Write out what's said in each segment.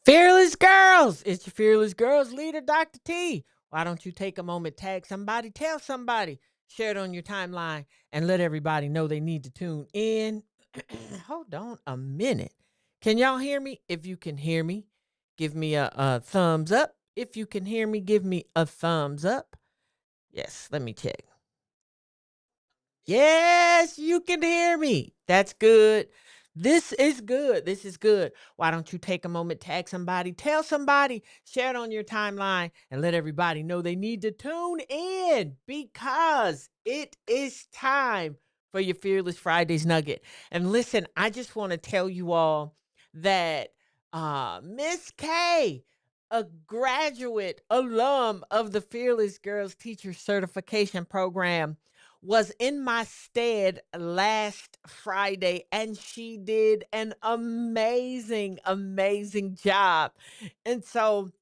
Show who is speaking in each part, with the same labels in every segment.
Speaker 1: Fearless girls, it's your fearless girls leader, Dr. T. Why don't you take a moment, tag somebody, tell somebody, share it on your timeline, and let everybody know they need to tune in. Hold on a minute. Can y'all hear me? If you can hear me, give me a thumbs up. If you can hear me, give me a thumbs up. Yes, let me check. Yes, you can hear me. That's good. This is good. This is good. Why don't you take a moment, tag somebody, tell somebody, share it on your timeline, and let everybody know they need to tune in because it is time for your Fearless Fridays Nugget. And listen, I just want to tell you all that Miss K, a graduate alum of the Fearless Girls Teacher Certification Program, was in my stead last Friday, and she did an amazing, amazing job. And so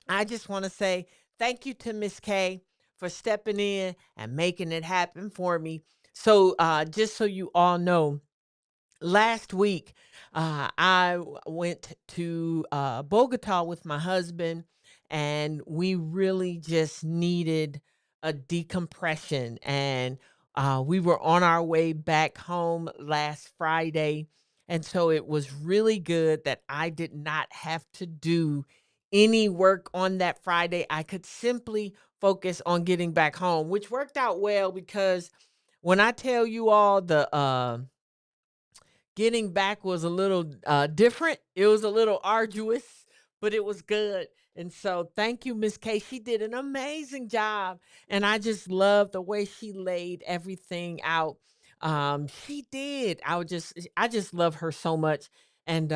Speaker 1: I just want to say thank you to Miss K for stepping in and making it happen for me. So, just so you all know, last week went to Bogota with my husband, and we really just needed a decompression. And we were on our way back home last Friday. And so it was really good that I did not have to do any work on that Friday. I could simply focus on getting back home, which worked out well because when I tell you all getting back was a little different. It was a little arduous, but it was good. And so thank you, Miss K. She did an amazing job. And I just love the way she laid everything out. She did. I just love her so much. And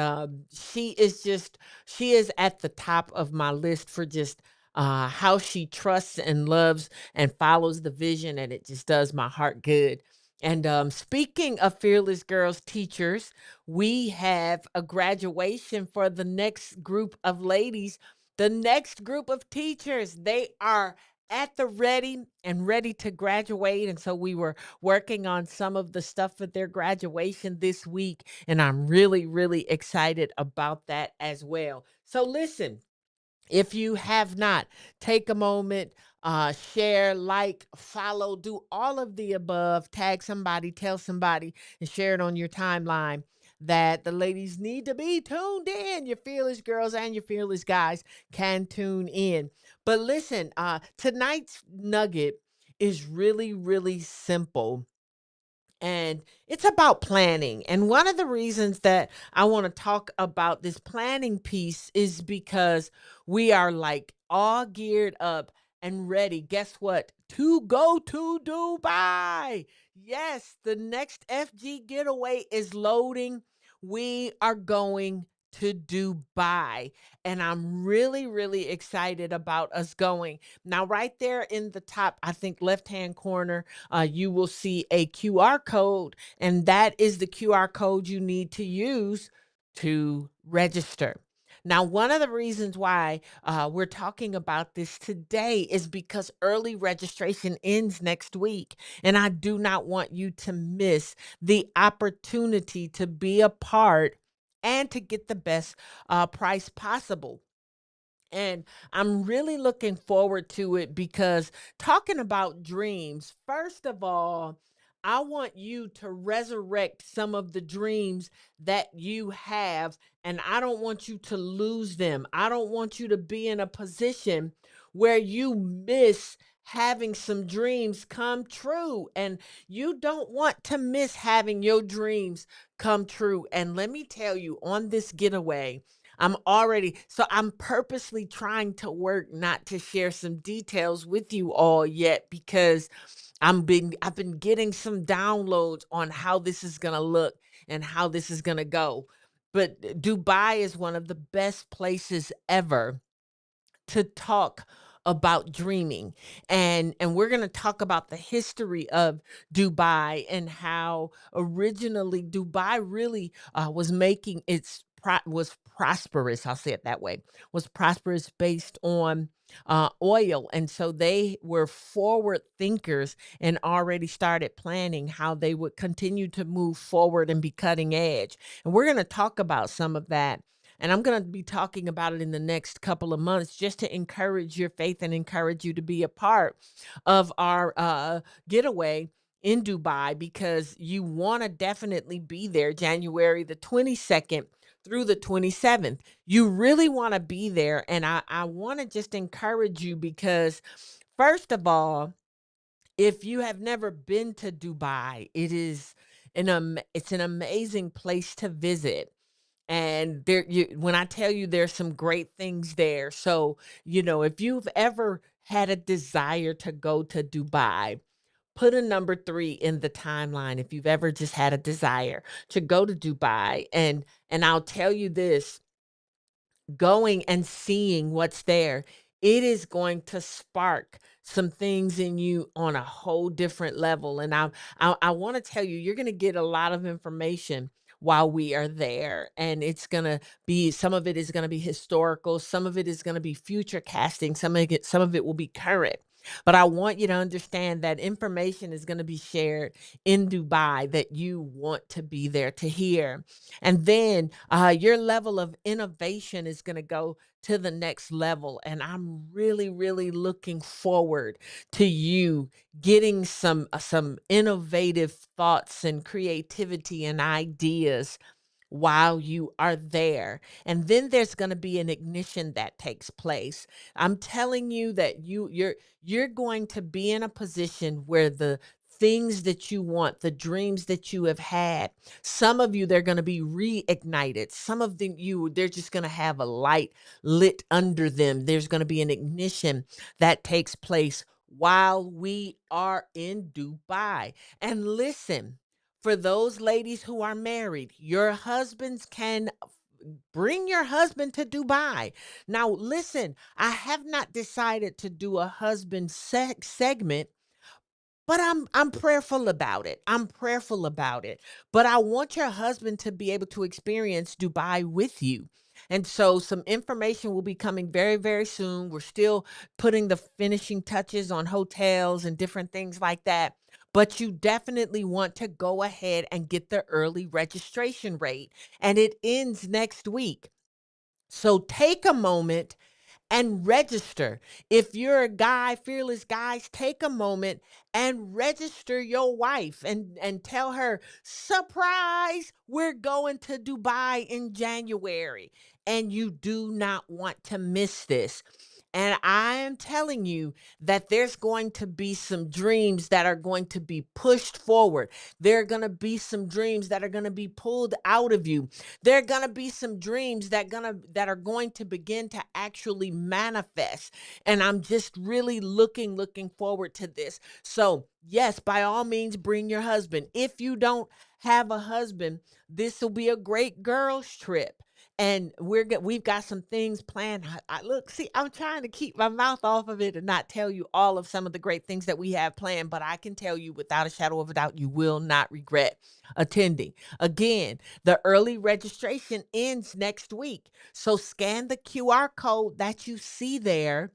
Speaker 1: she is at the top of my list for just how she trusts and loves and follows the vision. And it just does my heart good. And speaking of Fearless Girls teachers, we have a graduation for the next group of ladies, the next group of teachers. They are at the ready and ready to graduate. And so we were working on some of the stuff for their graduation this week. And I'm really, really excited about that as well. So listen, if you have not, take a moment, share, like, follow, do all of the above, tag somebody, tell somebody, and share it on your timeline that the ladies need to be tuned in. Your fearless girls and your fearless guys can tune in. But listen, tonight's nugget is really, really simple, and it's about planning. And one of the reasons that I want to talk about this planning piece is because we are like all geared up and ready. Guess what? To go to Dubai. Yes, the next FG getaway is loading. We are going to Dubai. And I'm really, really excited about us going. Now, right there in the top, I think left hand corner, you will see a QR code, and that is the QR code you need to use to register. Now, one of the reasons why we're talking about this today is because early registration ends next week, and I do not want you to miss the opportunity to be a part and to get the best price possible. And I'm really looking forward to it because talking about dreams, first of all, I want you to resurrect some of the dreams that you have, and I don't want you to lose them. I don't want you to be in a position where you miss having some dreams come true. And you don't want to miss having your dreams come true. And let me tell you, on this getaway, I'm purposely trying to work not to share some details with you all yet because I've been getting some downloads on how this is going to look and how this is going to go. But Dubai is one of the best places ever to talk about dreaming. And we're going to talk about the history of Dubai and how originally Dubai really was making was prosperous, I'll say it that way, was prosperous based on oil. And so they were forward thinkers and already started planning how they would continue to move forward and be cutting edge. And we're going to talk about some of that. And I'm going to be talking about it in the next couple of months just to encourage your faith and encourage you to be a part of our getaway in Dubai, because you want to definitely be there January the 22nd through the 27th. You really want to be there. And I want to just encourage you because, first of all, if you have never been to Dubai, it's an amazing place to visit. And when I tell you, there's some great things there. So, if you've ever had a desire to go to Dubai, put a number 3 in the timeline if you've ever just had a desire to go to Dubai. And I'll tell you this, going and seeing what's there, it is going to spark some things in you on a whole different level. And I want to tell you, you're going to get a lot of information while we are there. And it's going to be, some of it is going to be historical, some of it is going to be future casting, some of it will be current. But I want you to understand that information is going to be shared in Dubai that you want to be there to hear. And then your level of innovation is going to go to the next level. And I'm really, really looking forward to you getting some innovative thoughts and creativity and ideas while you are there. And then there's going to be an ignition that takes place. I'm telling you that you're going to be in a position where the things that you want, the dreams that you have had, some of you, they're going to be reignited. Some of them, they're just going to have a light lit under them. There's going to be an ignition that takes place while we are in Dubai. And listen, for those ladies who are married, your husbands can bring your husband to Dubai. Now, listen, I have not decided to do a husband segment, but I'm prayerful about it. I'm prayerful about it. But I want your husband to be able to experience Dubai with you. And so some information will be coming very, very soon. We're still putting the finishing touches on hotels and different things like that. But you definitely want to go ahead and get the early registration rate. And it ends next week. So take a moment and register. If you're a guy, fearless guys, take a moment and register your wife and tell her, surprise, we're going to Dubai in January. And you do not want to miss this. And I am telling you that there's going to be some dreams that are going to be pushed forward. There are going to be some dreams that are going to be pulled out of you. There are going to be some dreams that are going to begin to actually manifest. And I'm just really looking forward to this. So, yes, by all means, bring your husband. If you don't have a husband, this will be a great girls trip. And we've got some things planned. Look, see, I'm trying to keep my mouth off of it and not tell you all of some of the great things that we have planned, but I can tell you without a shadow of a doubt, you will not regret attending. Again, the early registration ends next week. So scan the QR code that you see there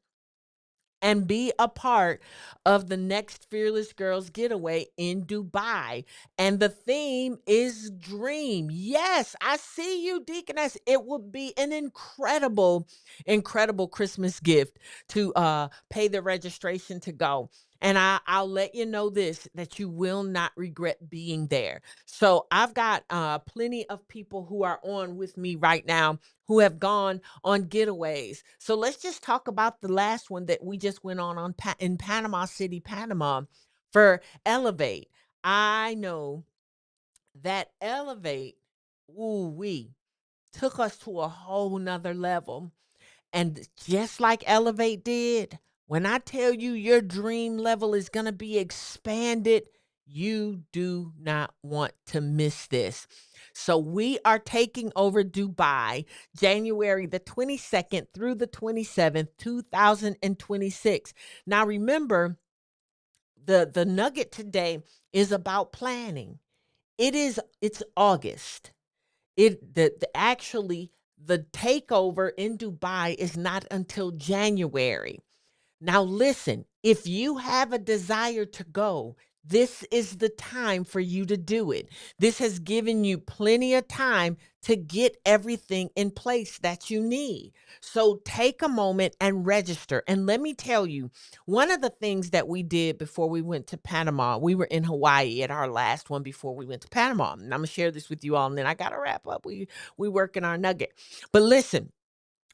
Speaker 1: and be a part of the next Fearless Girls getaway in Dubai. And the theme is dream. Yes, I see you, Deaconess. It would be an incredible, incredible Christmas gift to pay the registration to go. And I'll let you know this, that you will not regret being there. So I've got plenty of people who are on with me right now who have gone on getaways. So let's just talk about the last one that we just went on in Panama City, Panama, for Elevate. I know that Elevate, ooh, we took us to a whole nother level. And just like Elevate did, when I tell you your dream level is going to be expanded, you do not want to miss this. So we are taking over Dubai January the 22nd through the 27th, 2026. Now remember, the nugget today is about planning. It's August. Actually, the takeover in Dubai is not until January. Now listen, if you have a desire to go, this is the time for you to do it. This has given you plenty of time to get everything in place that you need. So take a moment and register. And let me tell you, one of the things that we did before we went to Panama, we were in Hawaii at our last one before we went to Panama. And I'm gonna share this with you all, and then I gotta wrap up. We working our nugget. But listen,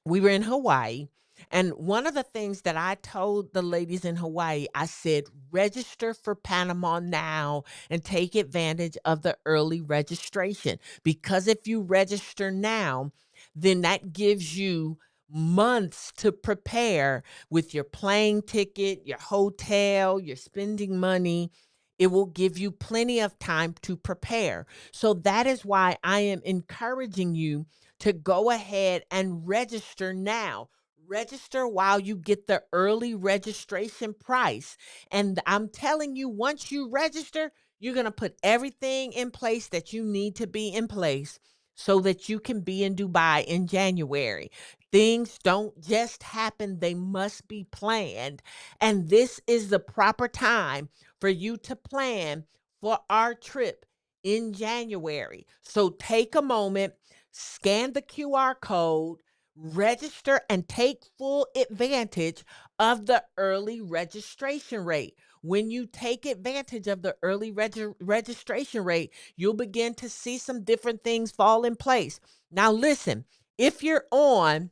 Speaker 1: we were in Hawaii. And one of the things that I told the ladies in Hawaii, I said, register for Panama now and take advantage of the early registration. Because if you register now, then that gives you months to prepare with your plane ticket, your hotel, your spending money. It will give you plenty of time to prepare. So that is why I am encouraging you to go ahead and register now. Register while you get the early registration price. And I'm telling you, once you register, you're going to put everything in place that you need to be in place so that you can be in Dubai in January. Things don't just happen, they must be planned. And this is the proper time for you to plan for our trip in January. So take a moment, scan the QR code, register, and take full advantage of the early registration rate. When you take advantage of the early registration rate, you'll begin to see some different things fall in place. Now, listen, if you're on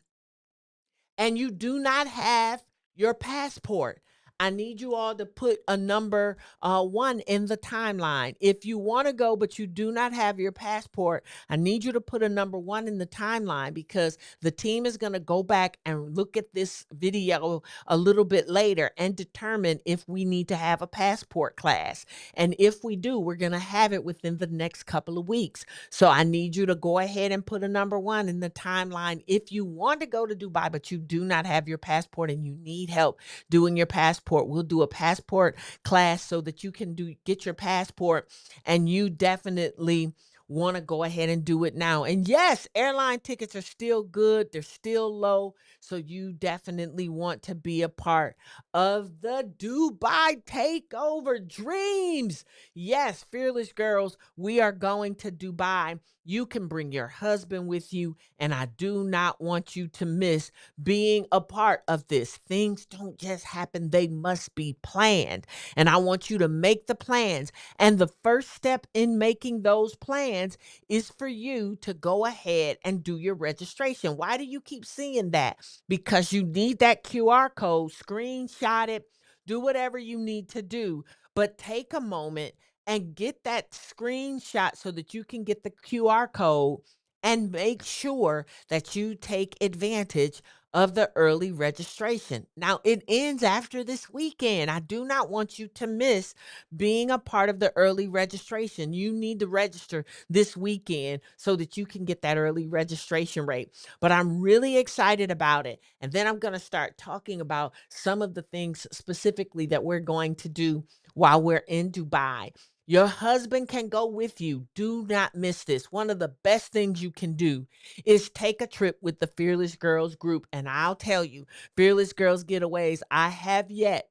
Speaker 1: and you do not have your passport, I need you all to put a number one in the timeline. If you want to go, but you do not have your passport, I need you to put a number one in the timeline because the team is going to go back and look at this video a little bit later and determine if we need to have a passport class. And if we do, we're going to have it within the next couple of weeks. So I need you to go ahead and put a number one in the timeline if you want to go to Dubai, but you do not have your passport and you need help doing your passport. We'll do a passport class so that you can get your passport, and you definitely want to go ahead and do it now. And yes, airline tickets are still good. They're still low. So you definitely want to be a part of the Dubai takeover dreams. Yes, fearless girls, we are going to Dubai. You can bring your husband with you, and I do not want you to miss being a part of this. Things don't just happen, they must be planned. And I want you to make the plans. And the first step in making those plans is for you to go ahead and do your registration. Why do you keep seeing that? Because you need that QR code, screenshot it, do whatever you need to do, but take a moment and get that screenshot so that you can get the QR code and make sure that you take advantage of the early registration. Now, it ends after this weekend. I do not want you to miss being a part of the early registration. You need to register this weekend so that you can get that early registration rate. But I'm really excited about it. And then I'm going to start talking about some of the things specifically that we're going to do while we're in Dubai. Your husband can go with you. Do not miss this. One of the best things you can do is take a trip with the Fearless Girls group. And I'll tell you, Fearless Girls Getaways, I have yet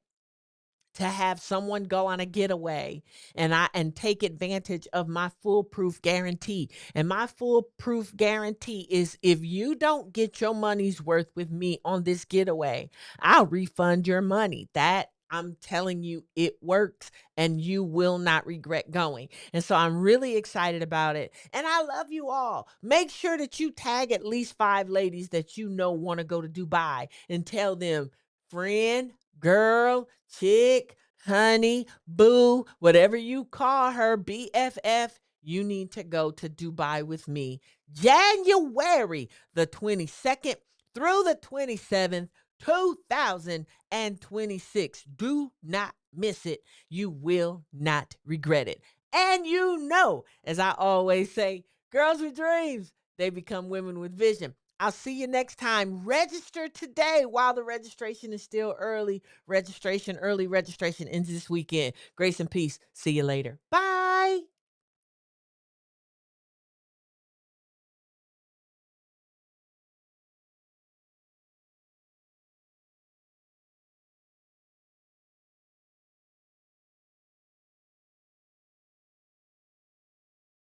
Speaker 1: to have someone go on a getaway and take advantage of my foolproof guarantee. And my foolproof guarantee is if you don't get your money's worth with me on this getaway, I'll refund your money. That I'm telling you, it works and you will not regret going. And so I'm really excited about it. And I love you all. Make sure that you tag at least 5 ladies that you know want to go to Dubai and tell them, friend, girl, chick, honey, boo, whatever you call her, BFF, you need to go to Dubai with me. January the 22nd through the 27th, 2026. Do not miss it. You will not regret it. And you know, as I always say, girls with dreams, they become women with vision. I'll see you next time. Register today while the registration is still early. Early registration ends this weekend. Grace and peace. See you later. Bye.